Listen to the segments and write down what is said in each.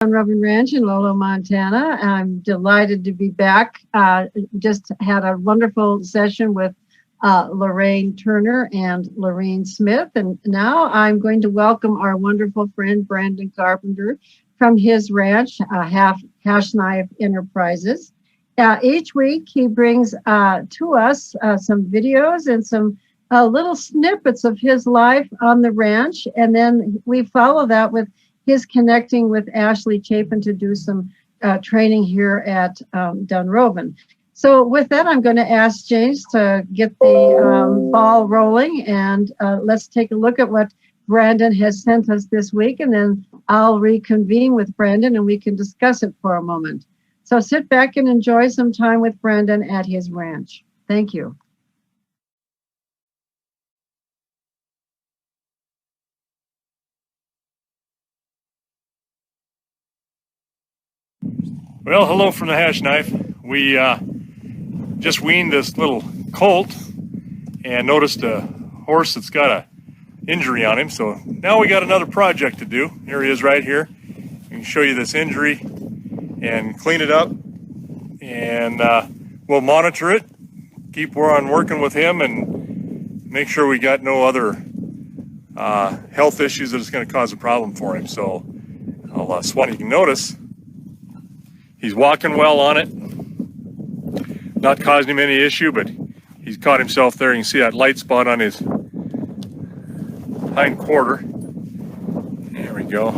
Dunrovin Ranch in Lolo, Montana. I'm delighted to be back. Just had a wonderful session with Lorraine Turner and Lorraine Smith. And now I'm going to welcome our wonderful friend, Brandon Carpenter, from his ranch, Hashknife Enterprises. Each week he brings to us some videos and some little snippets of his life on the ranch. And then we follow that with his connecting with Ashley Chapin to do some training here at Dunrovin. So with that, I'm going to ask James to get the ball rolling, and let's take a look at what Brandon has sent us this week, and then I'll reconvene with Brandon and we can discuss it for a moment. So sit back and enjoy some time with Brandon at his ranch. Thank you. Well, hello from the Hashknife. We just weaned this little colt and noticed a horse that's got a injury on him. So now we got another project to do. Here he is right here. I can show you this injury and clean it up, and we'll monitor it, keep on working with him, and make sure we got no other health issues that is going to cause a problem for him. So I'll swat. You can notice he's walking well on it, not causing him any issue, but he's caught himself there. You can see that light spot on his hind quarter. There we go.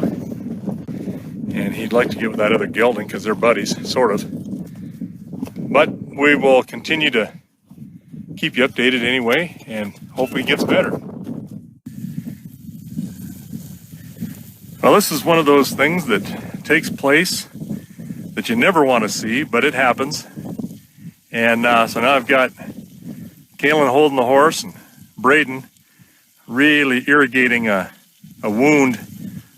And he'd like to get with that other gelding because they're buddies, sort of. But we will continue to keep you updated anyway, and hopefully it gets better. Well, this is one of those things that takes place that you never want to see, but it happens. And so now I've got Kaylin holding the horse and Braden really irrigating a wound.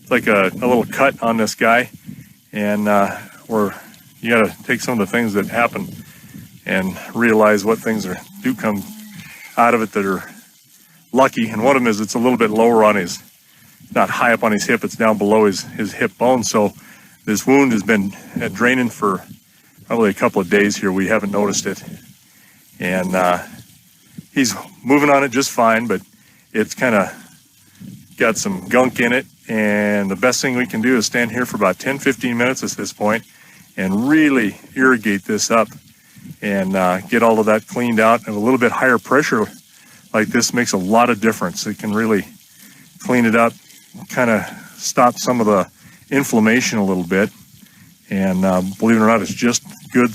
It's like a little cut on this guy. And you got to take some of the things that happen and realize what things do come out of it that are lucky. And one of them is it's a little bit lower on his, not high up on his hip, it's down below his hip bone. So this wound has been draining for probably a couple of days here. We haven't noticed it. And he's moving on it just fine, but it's kind of got some gunk in it. And the best thing we can do is stand here for about 10-15 minutes at this point and really irrigate this up and get all of that cleaned out. And a little bit higher pressure like this makes a lot of difference. It can really clean it up, kind of stop some of the inflammation a little bit. And believe it or not, it's just good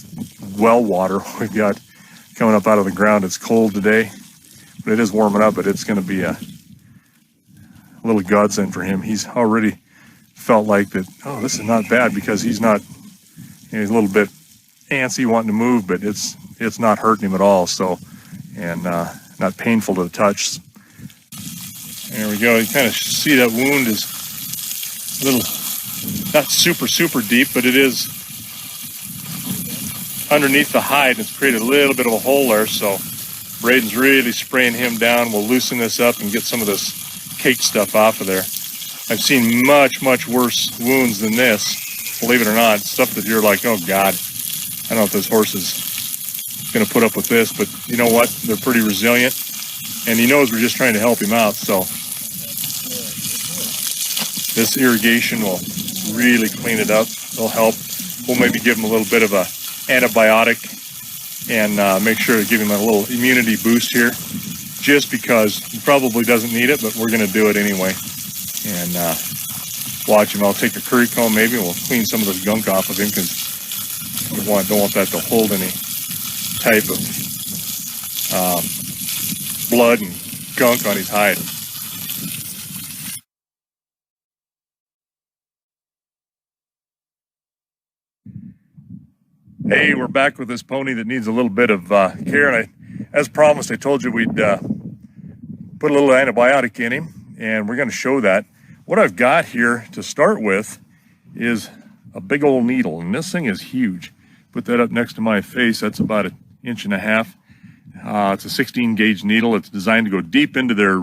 well water we've got coming up out of the ground. It's cold today, but it is warming up, but it's going to be a little godsend for him. He's already felt like that, oh, this is not bad, because he's not, he's a little bit antsy wanting to move, but it's not hurting him at all. So, and not painful to the touch. There we go. You kind of see that wound is a little, not super deep, but it is underneath the hide. It's created a little bit of a hole there. So Braden's really spraying him down. We'll loosen this up and get some of this cake stuff off of there. I've seen much worse wounds than this, believe it or not. Stuff that you're like, oh God, I don't know if this horse is going to put up with this, but you know what? They're pretty resilient, and he knows we're just trying to help him out. So this irrigation will really clean it up. It'll help. We'll maybe give him a little bit of a antibiotic and make sure to give him a little immunity boost here, just because he probably doesn't need it, but we're going to do it anyway. And watch him. I'll take a curry comb maybe, and we'll clean some of this gunk off of him, because we don't want that to hold any type of blood and gunk on his hide. Hey, we're back with this pony that needs a little bit of care, and as promised, I told you we'd put a little antibiotic in him, and we're going to show that. What I've got here to start with is a big old needle, and this thing is huge. Put that up next to my face. That's about 1.5 inches. It's a 16 gauge needle. It's designed to go deep into their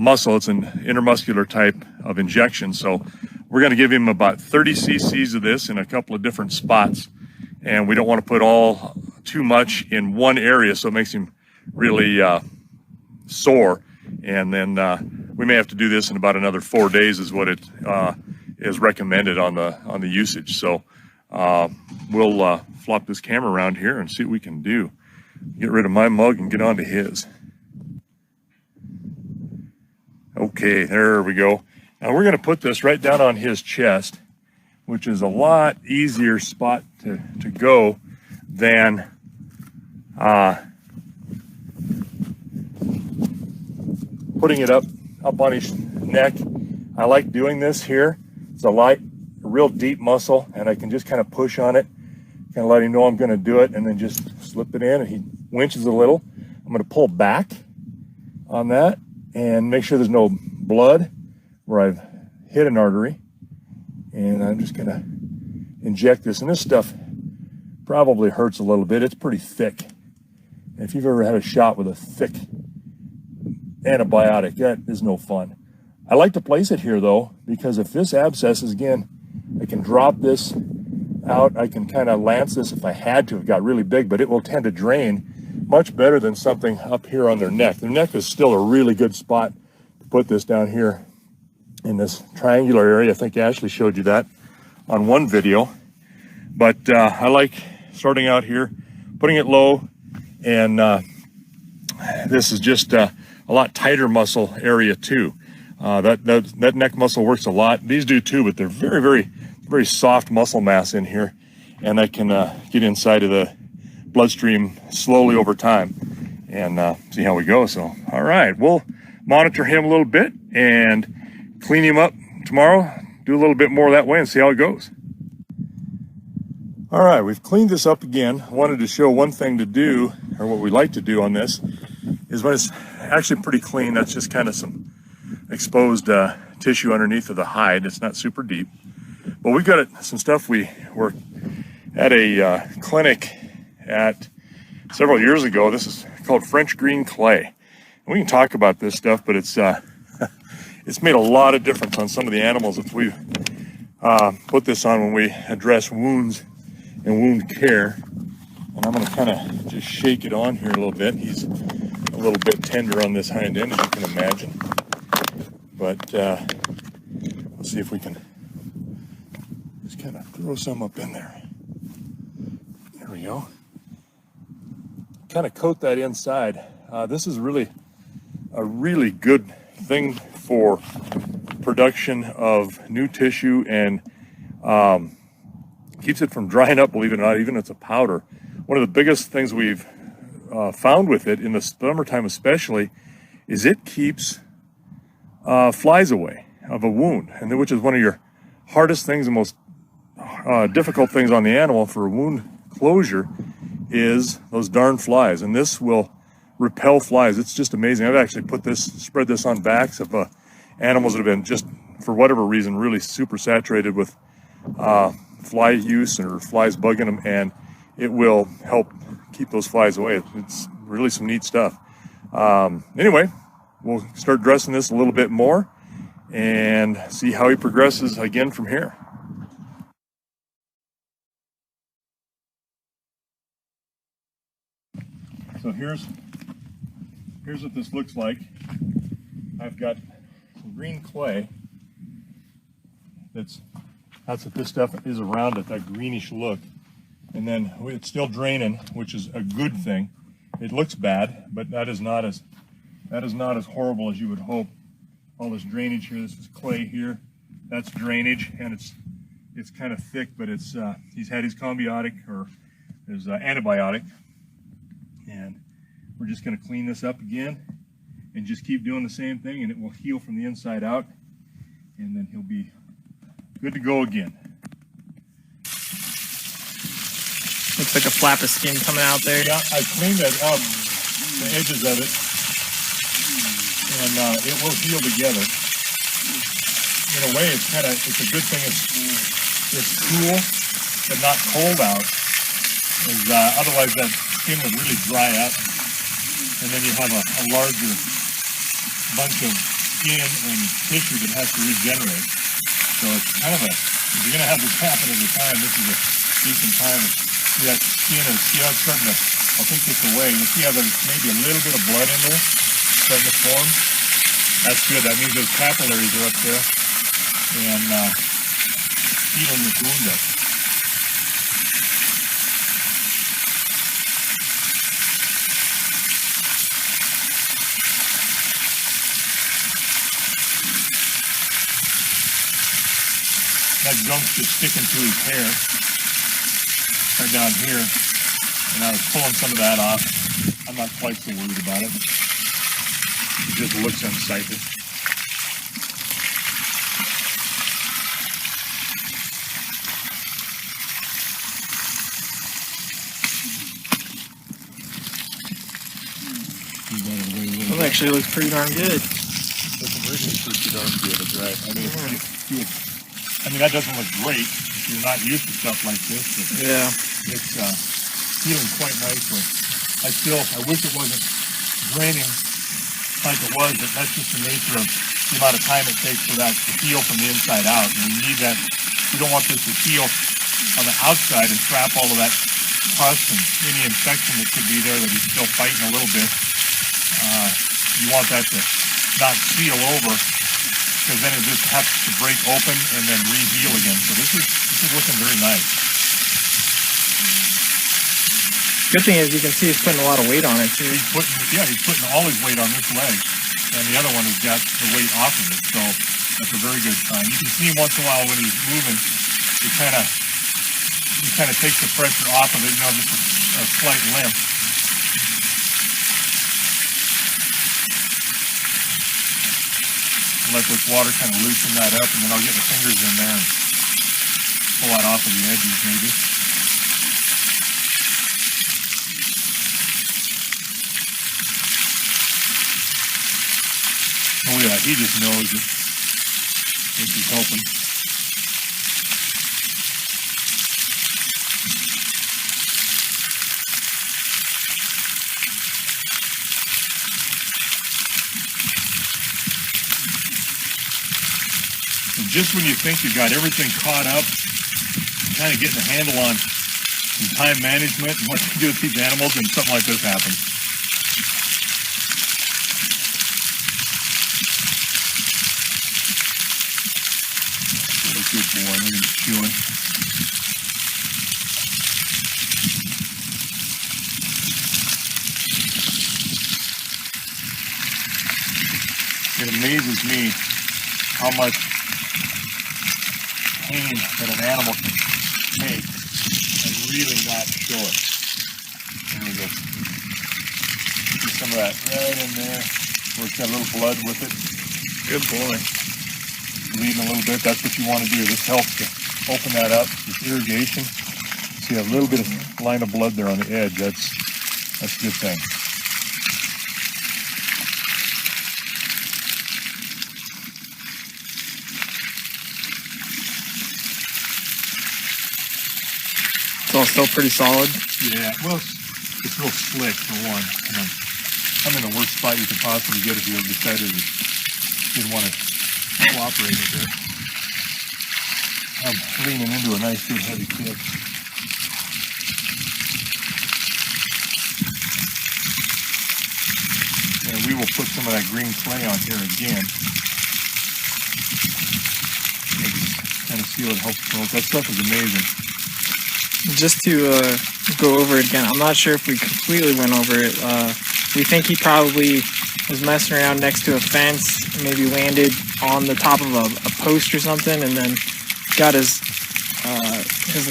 muscle. It's an intermuscular type of injection, so we're going to give him about 30 cc's of this in a couple of different spots. And we don't want to put all too much in one area, so it makes him really sore. And then we may have to do this in about another 4 days is what it is recommended on the usage. So we'll flop this camera around here and see what we can do. Get rid of my mug and get onto his. Okay, there we go. Now we're going to put this right down on his chest, which is a lot easier spot to go than putting it up on his neck. I like doing this here. It's a real deep muscle, and I can just kind of push on it, kind of let him know I'm going to do it, and then just slip it in, and he winches a little. I'm going to pull back on that and make sure there's no blood where I've hit an artery. And I'm just going to inject this. And this stuff probably hurts a little bit. It's pretty thick. And if you've ever had a shot with a thick antibiotic, that is no fun. I like to place it here, though, because if this abscesses again, I can drop this out. I can kind of lance this if I had to. It got really big, but it will tend to drain much better than something up here on their neck. Their neck is still a really good spot to put this down here in this triangular area. I think Ashley showed you that on one video. But I like starting out here, putting it low, and this is just a lot tighter muscle area too. That neck muscle works a lot. These do too, but they're very, very, very soft muscle mass in here, and that can get inside of the bloodstream slowly over time, and see how we go. So, all right, we'll monitor him a little bit and clean him up tomorrow, do a little bit more that way, and see how it goes. All right, we've cleaned this up again. I wanted to show one thing to do, or what we like to do on this, is when it's actually pretty clean, that's just kind of some exposed tissue underneath of the hide. It's not super deep. But we've got some stuff. We were at a clinic several years ago. This is called French green clay. And we can talk about this stuff, but it's it's made a lot of difference on some of the animals that we put this on when we address wounds and wound care. And I'm going to kind of just shake it on here a little bit. He's a little bit tender on this hind end, as you can imagine. But let's see if we can just kind of throw some up in there. There we go. Kind of coat that inside. This is really a really good thing for production of new tissue, and keeps it from drying up, believe it or not, even if it's a powder. One of the biggest things we've found with it, in the summertime especially, is it keeps flies away of a wound, and which is one of your hardest things, the most difficult things on the animal for a wound closure, is those darn flies. And this will repel flies. It's just amazing. I've actually spread this on backs of animals that have been, just for whatever reason, really super saturated with fly use or flies bugging them, and it will help keep those flies away. It's really some neat stuff. Anyway, we'll start dressing this a little bit more and see how he progresses again from here. So here's what this looks like. I've got some green clay. That's what this stuff is around it, that greenish look. And then it's still draining, which is a good thing. It looks bad, but that is not as horrible as you would hope. All this drainage here, this is clay here, that's drainage, and it's kind of thick, but it's he's had his combiotic, or his antibiotic, and we're just going to clean this up again and just keep doing the same thing, and it will heal from the inside out, and then he'll be good to go again. Looks like a flap of skin coming out there. Yeah, I cleaned that up, the edges of it, and it will heal together. In a way, it's a good thing it's cool, but not cold out. Otherwise that skin would really dry up, and then you have a larger bunch of skin and tissue that has to regenerate. So it's kind of a, if you're going to have this happen at a time, this is a decent time. See that skin, and see how it's starting to, I'll take this away. You see how there's maybe a little bit of blood in there starting to form? That's good. That means those capillaries are up there and healing this wound up. That gunk's just sticking to his hair right down here, and I was pulling some of that off. I'm not quite so worried about it. It just looks unsightly. That actually looks pretty darn good. Looking really pretty darn good, right? I mean, that doesn't look great if you're not used to stuff like this, but Yeah. it's healing quite nicely. I wish it wasn't draining like it was, but that's just the nature of the amount of time it takes for that to heal from the inside out. And you need that, you don't want this to heal on the outside and trap all of that pus and any infection that could be there that he's still fighting a little bit. You want that to not seal over, because then it just has to break open and then re-heal again. So this is looking very nice. Good thing is you can see he's putting a lot of weight on it too. He's putting all his weight on this leg, and the other one has got the weight off of it. So that's a very good sign. You can see him once in a while when he's moving, he kind of takes the pressure off of it. You know, just a slight limp. Let this water kind of loosen that up, and then I'll get my fingers in there and pull that off of the edges maybe. Oh yeah, he just knows that this is helping. Just when you think you've got everything caught up, kind of getting a handle on some time management and what to do with these animals, and something like this happens. What a good boy. Look at him chewing. It amazes me how much pain that an animal can take and really not show it. There we go. See some of that right in there where it's got a little blood with it. Good boy. Bleeding a little bit. That's what you want to do. This helps to open that up. This irrigation. See a little bit of line of blood there on the edge. That's a good thing. It's all still pretty solid. Yeah, well, it's real slick for one. I'm in the worst spot you could possibly get if you decided you didn't want to cooperate with it. I'm leaning into a nice good heavy kick. And we will put some of that green clay on here again. Kind of seal it, helps promote. That stuff is amazing. Just to go over it again, I'm not sure if we completely went over it. We think he probably was messing around next to a fence, maybe landed on the top of a post or something, and then got his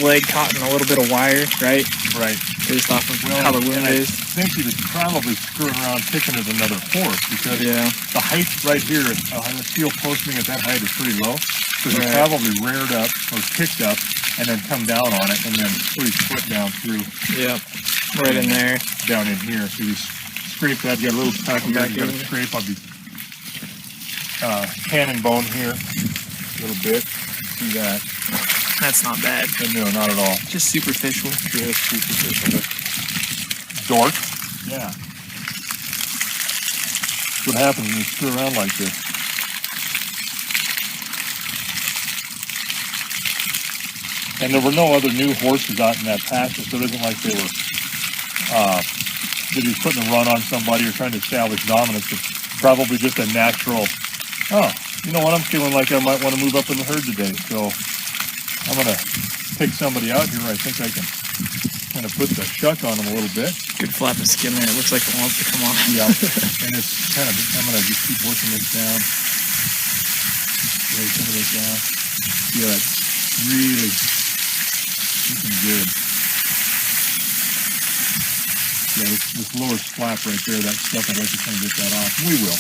leg caught in a little bit of wire, right? Right. Based off of how the wound is. I think he was probably screwing around picking at another horse, because the height right here, the steel posting at that height is pretty low. So he probably reared up or picked up and then come down on it and then put his foot down through. Yep. Right in there. Down in here. So you scrape that, you got a little back here, you got to scrape on the cannon bone here a little bit. See that? That's not bad. No, not at all. Just superficial. Just superficial. Dork. Yeah. That's what happens when you screw around like this. And there were no other new horses out in that pasture, so it isn't like they were that he was putting a run on somebody or trying to establish dominance. It's probably just a natural, oh, you know what, I'm feeling like I might want to move up in the herd today, so I'm going to pick somebody out here. I think I can kind of put the shuck on him a little bit. Good flap of skin there. It looks like it wants to come on. Yeah, and it's kind of, I'm going to just keep working this down. Lay some of this down. Yeah, that's really looking good. Yeah, this lower flap right there, that stuff, I'd like to kind of get that off. We will.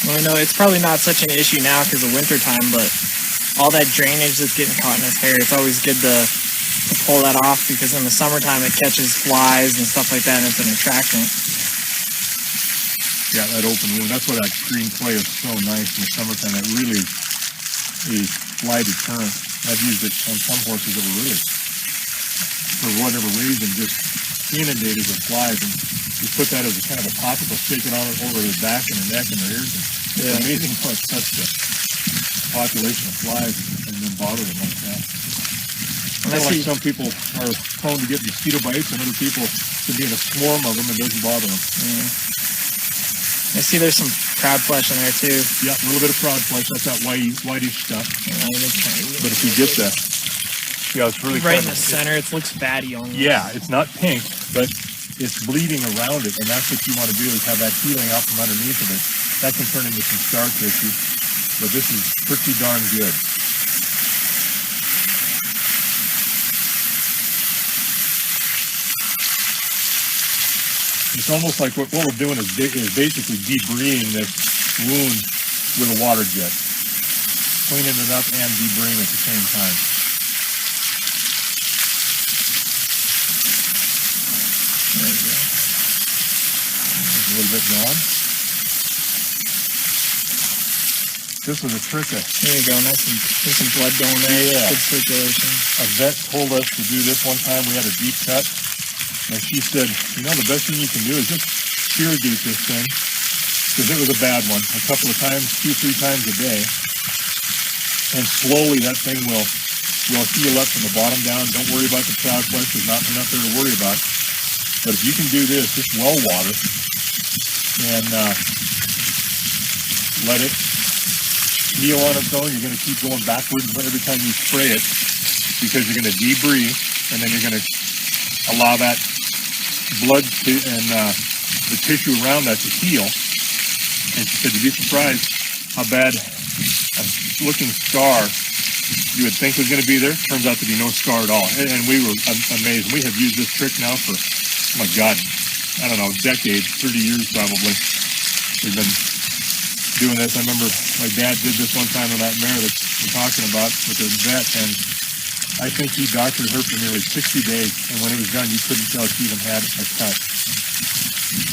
Well, you know, it's probably not such an issue now because of winter time, but all that drainage that's getting caught in his hair, it's always good to pull that off because in the summertime it catches flies and stuff like that and it's an attractant. Yeah, that open wound, that's why that green clay is so nice in the summertime. It really is a fly deterrent. I've used it on some horses that were really, for whatever reason, just inundated with flies, and just put that as a kind of a topical, shake it on over their back and their neck and their ears. And it's amazing how it cuts the population of flies and then bother them like that. Kind of like some people are prone to get mosquito bites, and other people to be in a swarm of them and doesn't bother them. Yeah. I see there's some proud flesh in there too. Yeah, a little bit of proud flesh. That's that whitish stuff. Yeah, but if you get that, yeah, it's really right in the center. It looks fatty on. Yeah, it's not pink, but it's bleeding around it, and that's what you want to do is have that healing out from underneath of it. That can turn into some scar tissue, but this is pretty darn good. It's almost like what we're doing is basically debriding this wound with a water jet. Cleaning it up and debriding at the same time. There we go. There's a little bit gone. This was a trick. There you go. There's some blood going there. Yeah. Good circulation. A vet told us to do this one time. We had a deep cut. And she said, you know, the best thing you can do is just irrigate this thing, because it was a bad one, a couple of times, 2-3 times a day. And slowly that thing will heal up from the bottom down. Don't worry about the proud flesh. There's not enough there to worry about. But if you can do this, just well water, and let it heal on its own, you're going to keep going backwards every time you spray it, because you're going to debride, and then you're going to allow that blood and the tissue around that to heal. And she said, you'd be surprised how bad a looking scar you would think was going to be there. Turns out to be no scar at all. And we were amazed. We have used this trick now for, oh my God, I don't know, decades, 30 years probably. We've been doing this. I remember my dad did this one time on that mare that we're talking about with the vet, and I think he doctored her for nearly 60 days, and when it was done, you couldn't tell she even had a cut.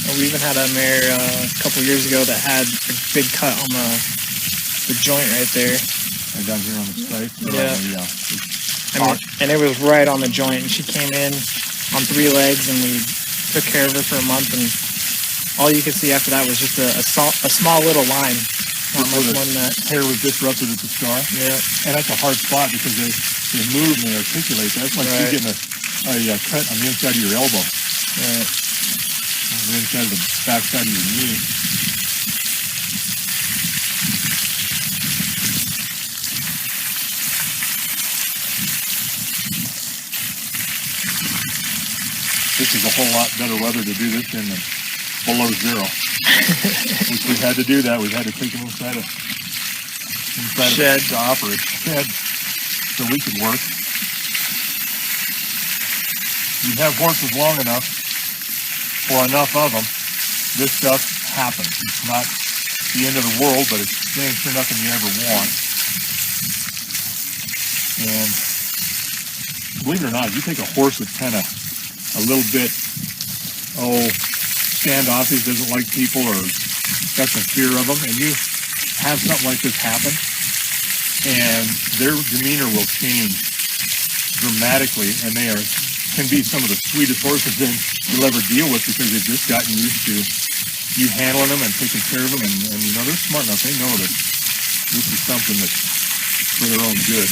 Well, we even had a mare a couple years ago that had a big cut on the joint right there. Right down here on the stripe? Yeah. And it was right on the joint, and she came in on 3 legs, and we took care of her for a month, and all you could see after that was just a small little line. Not much more than that. Hair was disrupted at the scar. Yeah. And that's a hard spot because they move and they articulate. That's like you getting a cut on the inside of your elbow. Right. On the inside of the back side of your knee. This is a whole lot better weather to do this in than below zero. Which we've had to do that. We've had to take them inside a shed to operate shed so we could work. You have horses long enough or enough of them, this stuff happens. It's not the end of the world, but it's dang sure nothing you ever want. And believe it or not, if you take a horse that's kind of a little bit, standoffish, doesn't like people, or got some fear of them, and you have something like this happen, and their demeanor will change dramatically, and they can be some of the sweetest horses you'll ever deal with, because they've just gotten used to you handling them and taking care of them, and you know, they're smart enough, they know that This is something that's for their own good.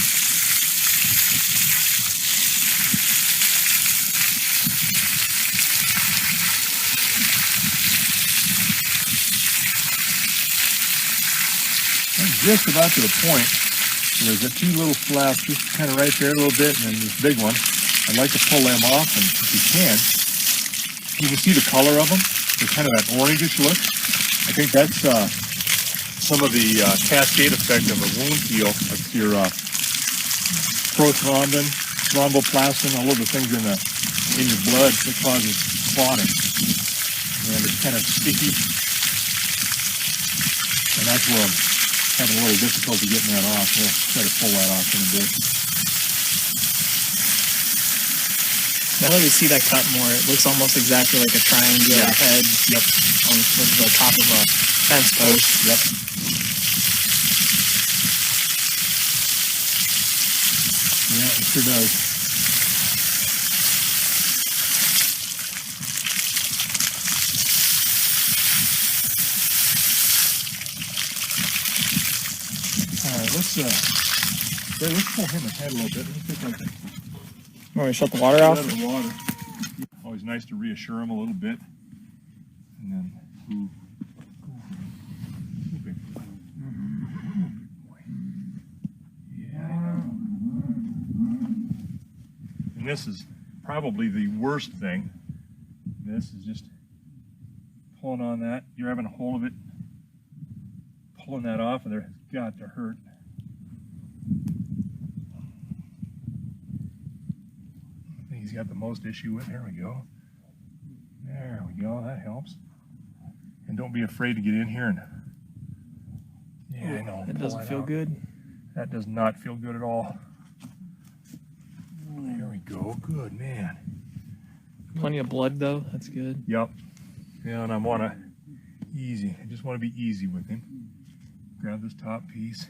I'm just about to the point where there's the two little flaps just kind of right there a little bit, and then this big one. I'd like to pull them off, and if you can see the color of them. They're kind of that orangish look. I think that's some of the cascade effect of a wound heal. That's your prothrombin, thromboplastin, all of the things in your blood that causes clotting. And it's kind of sticky. And that's where I'm having a little difficulty getting that off. We'll try to pull that off in a bit. Now that we see that cut more, it looks almost exactly like a triangular head. Yep. On sort of the top of a fence post. Yep. Yeah, it sure does. All right, let's pull him ahead a little bit. Let's take like Want me to shut the water off? the water. Always nice to reassure him a little bit. And then, ooh. Ooh, big boy. Yeah. And this is probably the worst thing. This is just pulling on that. You're having a hold of it, pulling that off, and it's got to hurt. He's got the most issue with. There we go. There we go. That helps. And don't be afraid to get in here and. Yeah, I know. That doesn't feel good. That does not feel good at all. There we go. Good, man. Plenty of blood though. That's good. Yep. Yeah, and I want to I just want to be easy with him. Grab this top piece.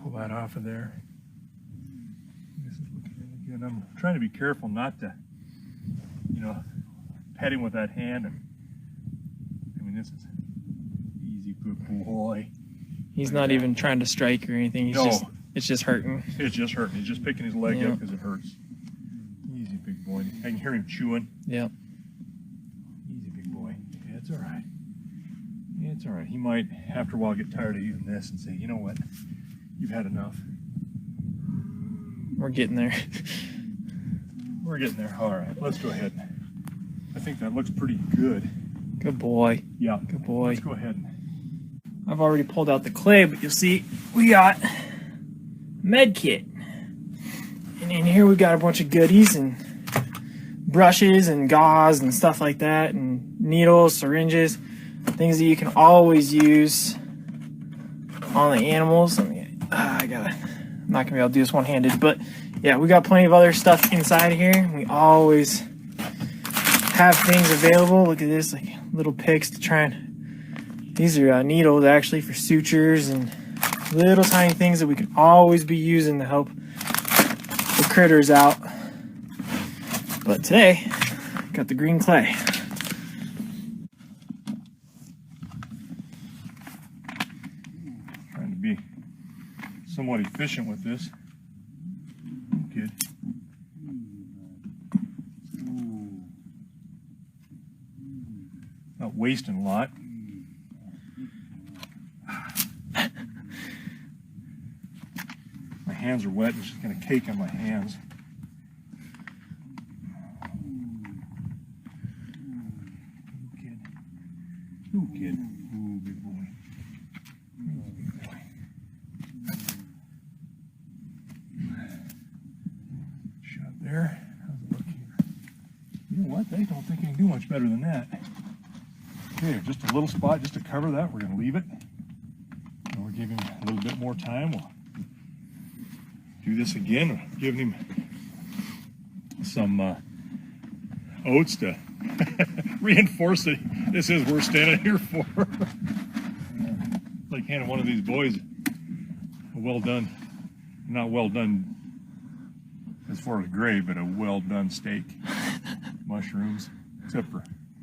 Pull that off of there. This is looking really good. I'm trying to be careful not to, pet him with that hand. I mean, this is easy, good boy. He's not even trying to strike or anything. It's just hurting. It's just hurting. He's just picking his leg up because it hurts. Easy, big boy. I can hear him chewing. Yep. Easy, big boy. Yeah, it's all right. Yeah, it's all right. He might, after a while, get tired of using this and say, you know what? You've had enough. We're getting there. We're getting there. All right, let's go ahead. I think that looks pretty good. Good boy. Yeah. Good boy. Let's go ahead. I've already pulled out the clay, but you'll see we got med kit. And in here we got a bunch of goodies and brushes and gauze and stuff like that, and needles, syringes, things that you can always use on the animals. I'm not gonna be able to do this one-handed, but yeah, we got plenty of other stuff inside here. We always have things available. Look at this, like little picks to try and, these are needles actually for sutures and little tiny things that we can always be using to help the critters out. But today, got the green clay. Trying to be somewhat efficient with this. Good. Not wasting a lot. My hands are wet. It's just going to cake on my hands. Ooh, kid. Ooh, big boy. Ooh, big boy. Shut there. How's it look here? You know what? They don't think I can do much better than that. Okay, just a little spot just to cover that. We're going to leave it. And we're giving him a little bit more time. We'll do this again. Giving him some oats to reinforce that this is what we're standing here for. Like handing one of these boys a well done, not well done as far as grade, but a well done steak. Mushrooms, except for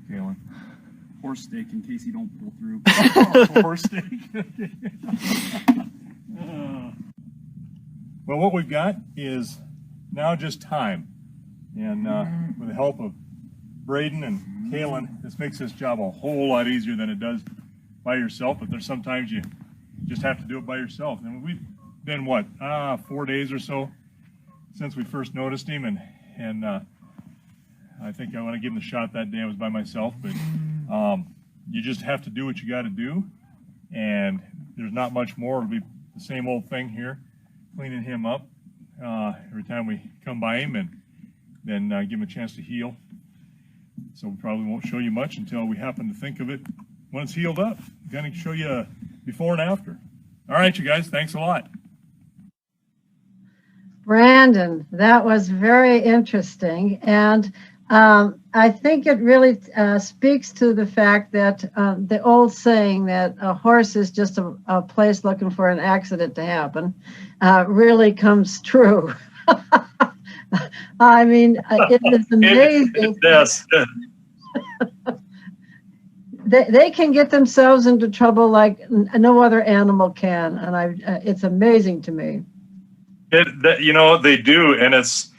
Galen. horse steak in case you don't pull through. Horse steak. Well, what we've got is now just time. And with the help of Braden and Kalen, this makes this job a whole lot easier than it does by yourself. But there's sometimes you just have to do it by yourself. And we've been, what, 4 days or so since we first noticed him. And I think I want to give him the shot that day I was by myself. But you just have to do what you got to do. And there's not much more. It'll be the same old thing here, cleaning him up every time we come by him, and then give him a chance to heal. So we probably won't show you much until we happen to think of it when it's healed up. I'm going to show you a before and after. All right, you guys, thanks a lot. Brandon, that was very interesting. And I think it really speaks to the fact that the old saying that a horse is just a place looking for an accident to happen really comes true. I mean, it is amazing. Yes. They can get themselves into trouble like no other animal can, and it's amazing to me. They do, and it's,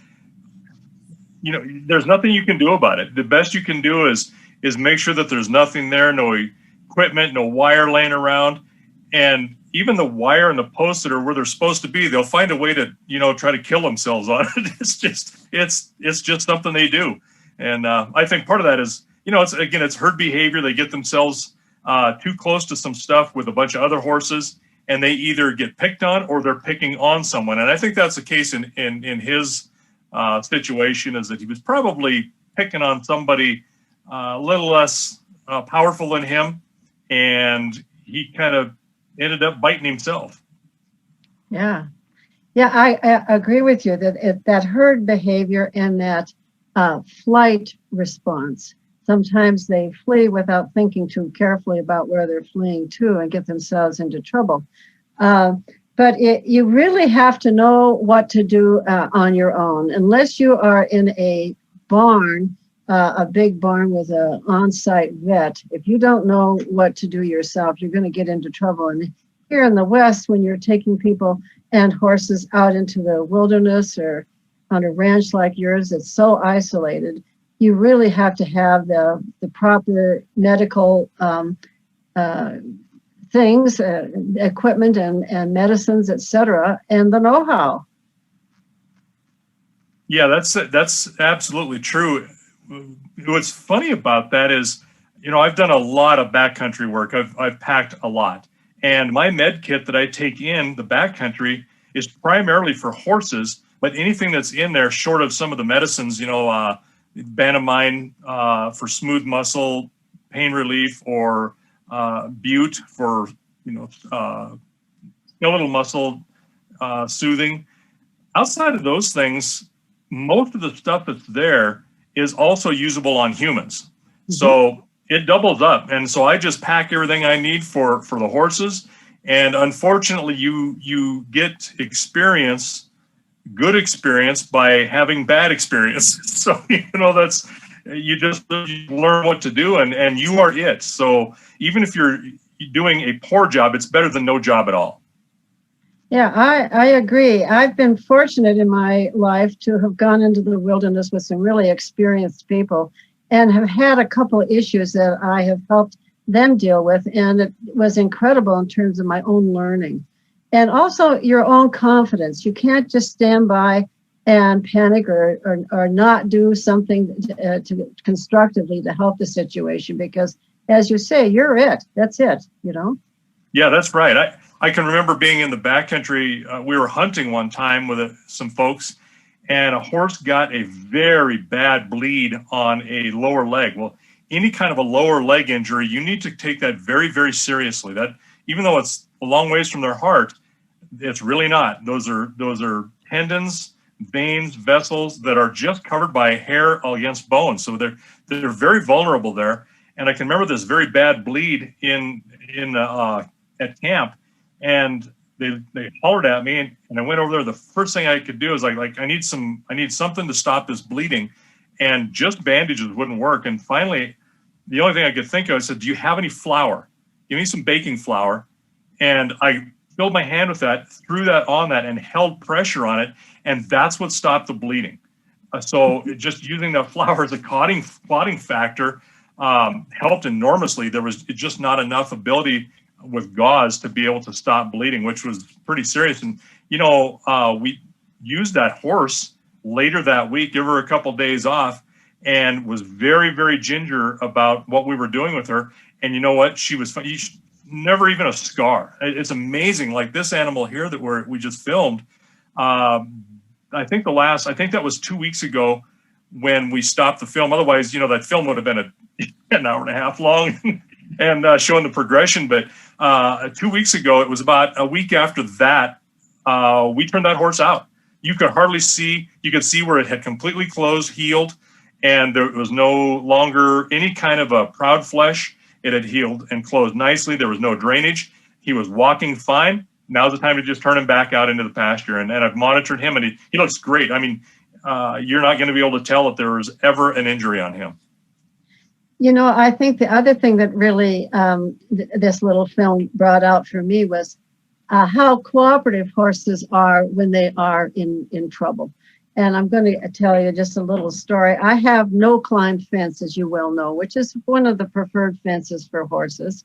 there's nothing you can do about it. The best you can do is make sure that there's nothing there, no equipment, no wire laying around, and even the wire and the posts that are where they're supposed to be, they'll find a way to, try to kill themselves on it. It's just something they do. And I think part of that is, it's herd behavior. They get themselves too close to some stuff with a bunch of other horses, and they either get picked on or they're picking on someone. And I think that's the case in his situation, is that he was probably picking on somebody a little less powerful than him, and he kind of ended up biting himself. Yeah, I agree with you that herd behavior and that flight response. Sometimes they flee without thinking too carefully about where they're fleeing to and get themselves into trouble. But you really have to know what to do on your own. Unless you are in a barn, a big barn with an on-site vet, if you don't know what to do yourself, you're going to get into trouble. And here in the West, when you're taking people and horses out into the wilderness or on a ranch like yours, it's so isolated. You really have to have the proper medical things, equipment and medicines, etc., and the know-how. Yeah, that's absolutely true. What's funny about that is, I've done a lot of backcountry work. I've packed a lot, and my med kit that I take in the backcountry is primarily for horses. But anything that's in there, short of some of the medicines, Banamine for smooth muscle pain relief, or Bute for skeletal muscle soothing. Outside of those things, most of the stuff that's there is also usable on humans. Mm-hmm. So it doubles up, and so I just pack everything I need for the horses. And unfortunately, you get good experience by having bad experience. So, you just learn what to do, and you are it. So even if you're doing a poor job, it's better than no job at all. Yeah, I agree. I've been fortunate in my life to have gone into the wilderness with some really experienced people and have had a couple of issues that I have helped them deal with. And it was incredible in terms of my own learning. And also your own confidence. You can't just stand by and panic or not do something to constructively to help the situation, because, as you say, you're it. That's it, Yeah, that's right. I can remember being in the backcountry. We were hunting one time with some folks, and a horse got a very bad bleed on a lower leg. Well, any kind of a lower leg injury, you need to take that very, very seriously. That, even though it's a long ways from their heart, it's really not. Those are tendons, veins, vessels that are just covered by hair against bone. So they're very vulnerable there. And I can remember this very bad bleed at camp, and they hollered at me, and I went over there. The first thing I could do is I need something to stop this bleeding, and just bandages wouldn't work. And finally, the only thing I could think of, I said, do you have any flour? Give me some baking flour. And I filled my hand with that, threw that on that, and held pressure on it. And that's what stopped the bleeding. So just using that flour as a clotting factor helped enormously. There was just not enough ability with gauze to be able to stop bleeding, which was pretty serious. And, we used that horse later that week, give her a couple days off, and was very, very ginger about what we were doing with her. And you know what? She was never even a scar. It's amazing. Like this animal here that we just filmed. I think that was 2 weeks ago when we stopped the film. Otherwise, that film would have been an hour and a half long and showing the progression. But 2 weeks ago, it was about a week after that, we turned that horse out. You could hardly see. You could see where it had completely closed, healed, and there was no longer any kind of a proud flesh. It had healed and closed nicely. There was no drainage. He was walking fine. Now's the time to just turn him back out into the pasture. And I've monitored him, and he looks great. I mean, you're not going to be able to tell if there was ever an injury on him. I think the other thing that really this little film brought out for me was how cooperative horses are when they are in trouble. And I'm going to tell you just a little story. I have no climb fence, as you well know, which is one of the preferred fences for horses.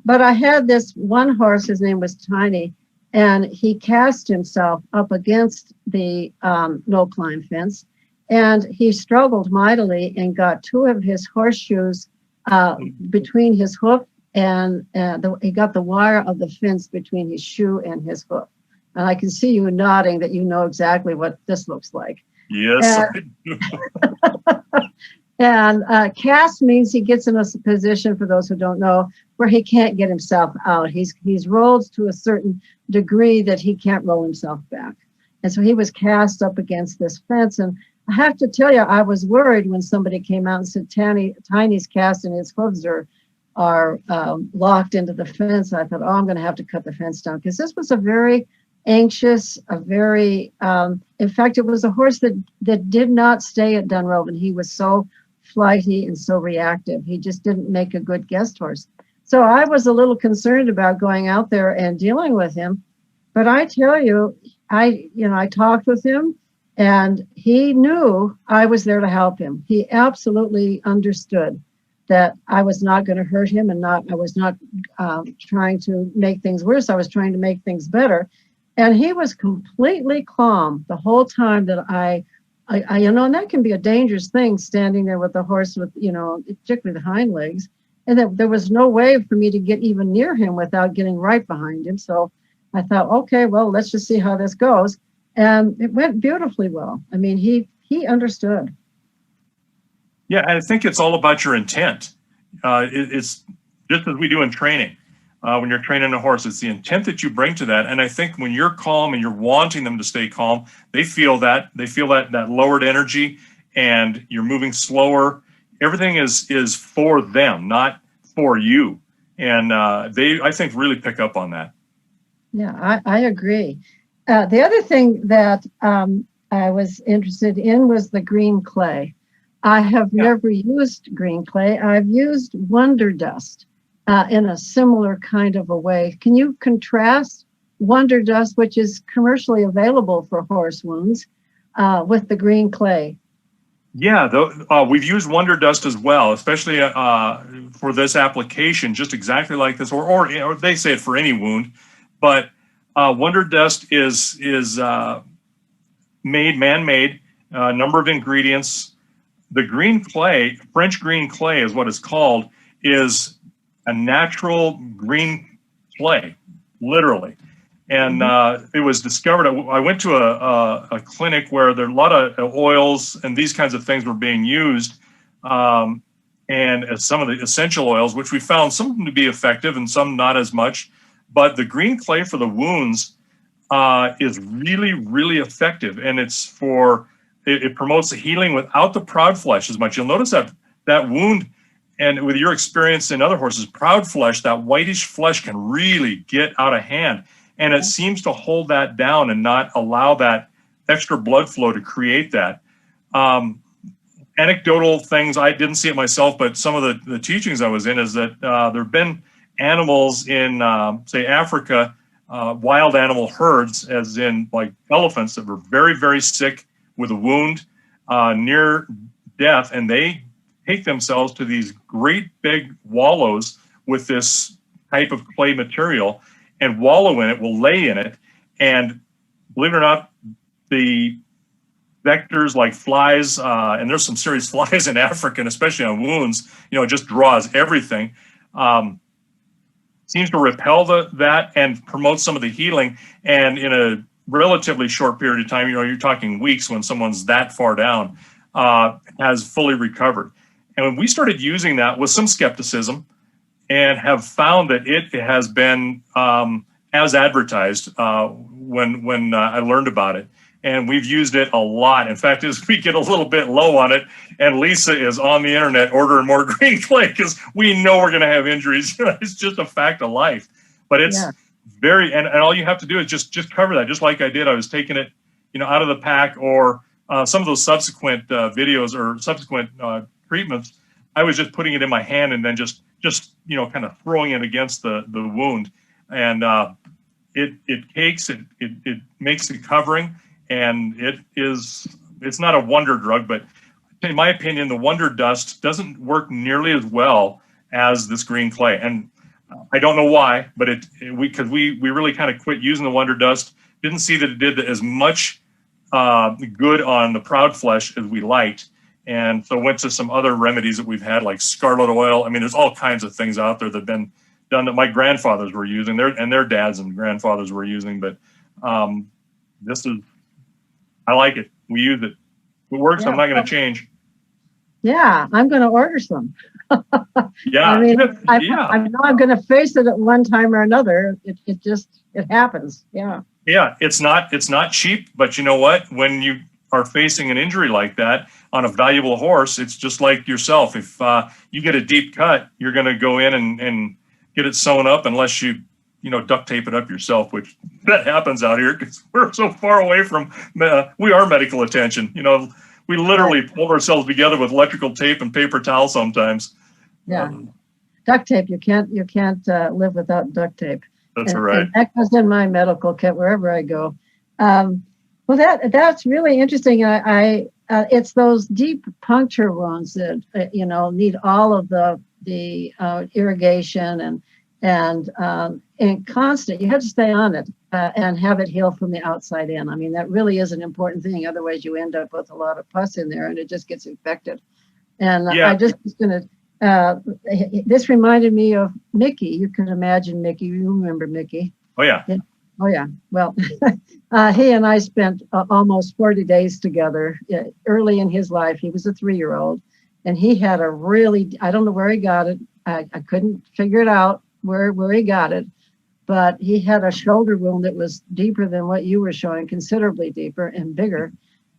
But I had this one horse, his name was Tiny, and he cast himself up against the no climb fence. And he struggled mightily and got two of his horseshoes between his hoof, and he got the wire of the fence between his shoe and his hoof. And I can see you nodding that you know exactly what this looks like. Yes. And cast means he gets in a position, for those who don't know, where he can't get himself out. He's rolled to a certain degree that he can't roll himself back. And so he was cast up against this fence. And I have to tell you, I was worried when somebody came out and said, Tiny's cast and his hooves are locked into the fence. And I thought, I'm going to have to cut the fence down, because this was a very anxious, in fact, it was a horse that did not stay at Dunrovin. He was so flighty and so reactive. He just didn't make a good guest horse. So I was a little concerned about going out there and dealing with him. But I tell you, I talked with him, and he knew I was there to help him. He absolutely understood that I was not going to hurt him, and I was not trying to make things worse. I was trying to make things better. And he was completely calm the whole time that I and that can be a dangerous thing, standing there with a horse with, particularly the hind legs. And that there was no way for me to get even near him without getting right behind him. So I thought, okay, well, let's just see how this goes. And it went beautifully well. I mean, he understood. Yeah, I think it's all about your intent. It's just as we do in training. When you're training a horse, it's the intent that you bring to that. And I think when you're calm and you're wanting them to stay calm, they feel that lowered energy, and you're moving slower. Everything is for them, not for you. And they, I think, really pick up on that. Yeah, I agree. The other thing that I was interested in was the green clay. I have never used green clay. I've used Wonder Dust in a similar kind of a way. Can you contrast Wonder Dust, which is commercially available for horse wounds, with the green clay? Yeah, we've used Wonder Dust as well, especially for this application, just exactly like this, or they say it for any wound. But Wonder Dust is man-made, number of ingredients. The green clay, French green clay is what it's called, is a natural green clay, literally. And it was discovered. I went to a clinic where there are a lot of oils and these kinds of things were being used, and as some of the essential oils, which we found some of them to be effective and some not as much. But the green clay for the wounds is really, really effective, and it promotes the healing without the proud flesh as much. You'll notice that wound. And with your experience in other horses, proud flesh, that whitish flesh can really get out of hand. And it seems to hold that down and not allow that extra blood flow to create that. anecdotal things, I didn't see it myself, but some of the teachings I was in is that there have been animals in, say, Africa, wild animal herds, as in like elephants, that were very, very sick with a wound, near death, and they take themselves to these great big wallows with this type of clay material and wallow in it, will lay in it, and believe it or not, the vectors like flies, and there's some serious flies in Africa, and especially on wounds, it just draws everything. Seems to repel that and promote some of the healing. And in a relatively short period of time, you're talking weeks when someone's that far down, has fully recovered. And when we started using that with some skepticism, and have found that it has been as advertised when I learned about it. And we've used it a lot. In fact, as we get a little bit low on it, and Lisa is on the internet ordering more green clay because we know we're going to have injuries. It's just a fact of life. But it's very, and all you have to do is just cover that, just like I did. I was taking it, out of the pack, or some of those subsequent videos or subsequent treatments. I was just putting it in my hand and then just kind of throwing it against the wound, and it cakes, it makes the covering. And it's not a wonder drug, but in my opinion, the wonder dust doesn't work nearly as well as this green clay. And I don't know why, but because we really kind of quit using the wonder dust, didn't see that it did as much good on the proud flesh as we liked. And so went to some other remedies that we've had, like scarlet oil. I mean, there's all kinds of things out there that have been done that my grandfathers were using, their dads and grandfathers were using. But I like it. We use it. If it works, I'm not going to change. Yeah, I'm going to order some. Yeah. I mean, I know I'm going to face it at one time or another. It happens. Yeah. Yeah, it's not cheap, but you know what? When you are facing an injury like that on a valuable horse, it's just like yourself. If you get a deep cut, you're going to go in and get it sewn up, unless you duct tape it up yourself, which that happens out here because we're so far away from, we are medical attention. We literally pull ourselves together with electrical tape and paper towel sometimes. Yeah. Duct tape. You can't live without duct tape. That's right. And that goes in my medical kit wherever I go. Well, that's really interesting. It's those deep puncture wounds that, need all of the irrigation and constant. You have to stay on it and have it heal from the outside in. I mean, that really is an important thing. Otherwise, you end up with a lot of pus in there, and it just gets infected. And I just was going to. This reminded me of Mickey. You can imagine Mickey. You remember Mickey? Oh yeah. Oh yeah. Well, he and I spent almost 40 days together early in his life. He was a 3-year-old, and he had a really, I don't know where he got it. I couldn't figure it out where he got it, but he had a shoulder wound that was deeper than what you were showing, considerably deeper and bigger.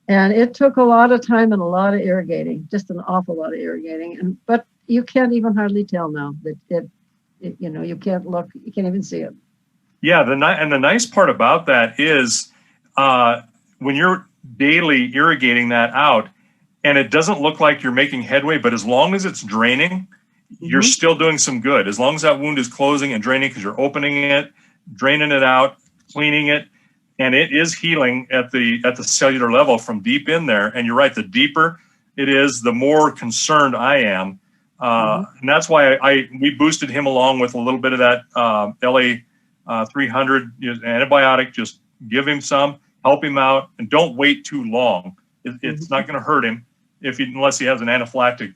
And it took a lot of time and a lot of irrigating, just an awful lot of irrigating. But you can't even hardly tell now that you can't look, you can't even see it. Yeah, the nice part about that is when you're daily irrigating that out, and it doesn't look like you're making headway, but as long as it's draining, you're still doing some good. As long as that wound is closing and draining, because you're opening it, draining it out, cleaning it, and it is healing at the cellular level from deep in there. And you're right, the deeper it is, the more concerned I am. And that's why we boosted him along with a little bit of that LA 300 antibiotic. Just give him some, help him out, and don't wait too long. It's not going to hurt him unless he has an anaphylactic,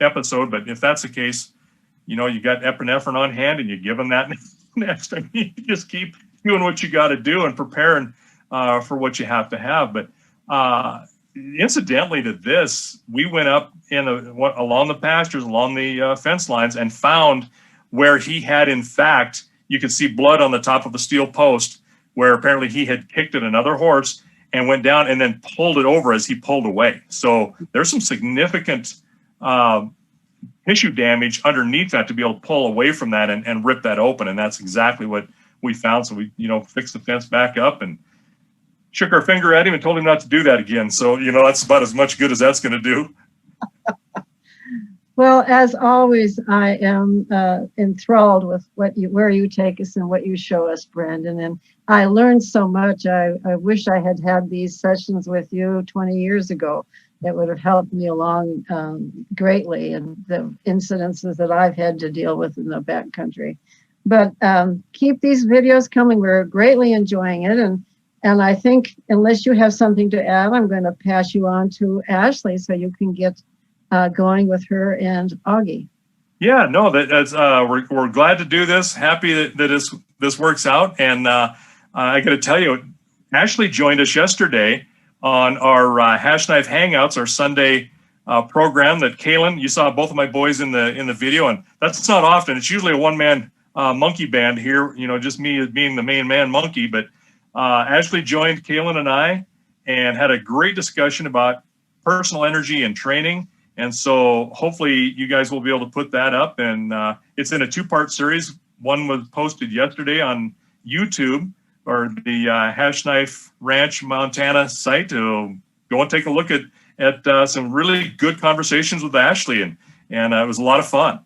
episode. But if that's the case, you got epinephrine on hand and you give him that next. I mean, you just keep doing what you got to do and preparing for what you have to have. But incidentally to this, we went up along the pastures, along the fence lines, and found where he had, in fact, you could see blood on the top of a steel post where apparently he had kicked at another horse and went down and then pulled it over as he pulled away. So there's some significant tissue damage underneath that to be able to pull away from that and rip that open. And that's exactly what we found. So we, fixed the fence back up, and shook our finger at him and told him not to do that again. So, you know, that's about as much good as that's going to do. Well, as always, I am enthralled with where you take us and what you show us, Brandon. And I learned so much. I wish I had had these sessions with you 20 years ago. That would have helped me along greatly in the incidences that I've had to deal with in the backcountry. But keep these videos coming. We're greatly enjoying it. And I think unless you have something to add, I'm going to pass you on to Ashley so you can get going with her and Augie. Yeah, no, that's we're glad to do this. Happy that this works out. And I got to tell you, Ashley joined us yesterday on our Hashknife Hangouts, our Sunday program that Kaylin, you saw both of my boys in the video, and that's not often. It's usually a one-man monkey band here, you know, just me as being the main man monkey. But Ashley joined Kaylin and I and had a great discussion about personal energy and training. And so hopefully you guys will be able to put that up. And it's in a two-part series. One was posted yesterday on YouTube, or the Hashknife Ranch, Montana site, to go and take a look at some really good conversations with Ashley. And it was a lot of fun.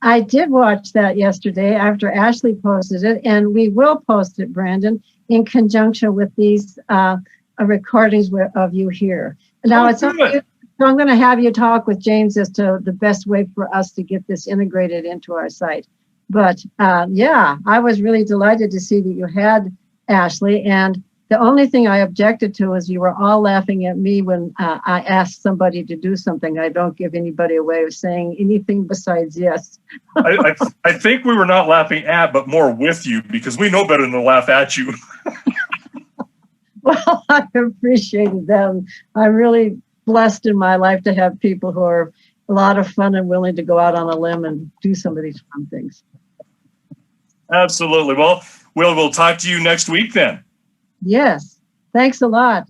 I did watch that yesterday after Ashley posted it, and we will post it, Brandon, in conjunction with these recordings of you here. Now, it's on you. So I'm going to have you talk with James as to the best way for us to get this integrated into our site. But yeah, I was really delighted to see that you had Ashley. And the only thing I objected to is you were all laughing at me when I asked somebody to do something. I don't give anybody a way of saying anything besides yes. I think we were not laughing at, but more with you, because we know better than to laugh at you. Well, I appreciated that. I'm really blessed in my life to have people who are a lot of fun and willing to go out on a limb and do some of these fun things. Absolutely. Well, we'll talk to you next week then. Yes. Thanks a lot.